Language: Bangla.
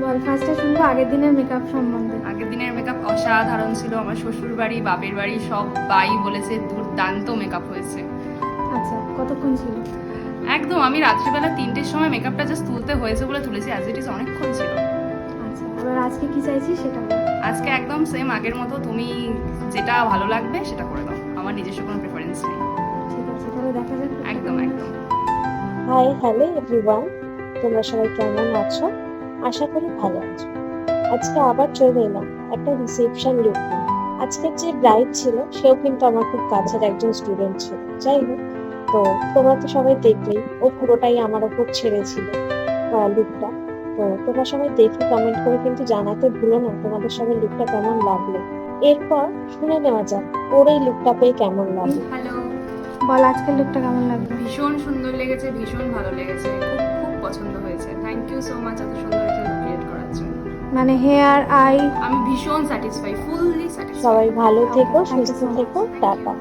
বল, ফার্স্টে শুনবো আগের দিনের মেকআপ সম্বন্ধে। আগের দিনের মেকআপ অসাধারণ ছিল। আমার শ্বশুর বাড়ি, বাপের বাড়ি সবাই বলেছে দুর্দান্ত মেকআপ হয়েছে। আচ্ছা, কতক্ষণ ছিল? একদম, আমি রাত্রিবেলা 3টের সময় মেকআপটা জাস্ট তুলতে হয়েছে বলে তুলেছি, অ্যাজ ইট ইজ অনেকক্ষণ ছিল। আচ্ছা, এবার আজকে কি চাইছি সেটা বল। আজকে একদম সেম আগের মতো, তুমি যেটা ভালো লাগবে সেটা করে দাও, আমার নিজস্ব কোনো প্রেফারেন্স নেই। ঠিক আছে, তাহলে দেখা যাক। একদম একদম। হাই হ্যালো এভরিওয়ান, তোমরা সবাই কেমন আছো? আশা করি ভালো আছো। আজকে আবার চলে এলাম একটা রিসেপশন লুক নিয়ে। আজকের যে ব্রাইড ছিল সেও কিন্তু আমার খুব কাছের একজন স্টুডেন্ট ছিল। যাই হোক, তো তোমরা তো সবাই দেখলেই, ও পুরোটাই আমার ওপর ছেড়েছিল লুকটা। তো তোমরা সবাই দেখে কমেন্ট করে কিন্তু জানাতে ভুলো না তোমাদের সবাই লুকটা কেমন লাগলো। এরপর শুনে নেওয়া যাক ওর এই লুকটা পেয়ে কেমন লাগলো। হ্যালো। বল আজকের লুকটা কেমন লাগলো? ভীষণ সুন্দর লেগেছে, ভীষণ ভালো লেগেছে, খুব খুব পছন্দ হয়েছে। থ্যাংক ইউ সো মাচ এত সুন্দর একটা লুক ক্রিয়েট করার জন্য। মানে হেয়ার, আই, আমি ভীষণ স্যাটিসফাই, ফুললি স্যাটিসফাই। সবাই ভালো থেকো, Thank you সুস্থ so much. থেকো, টাটা।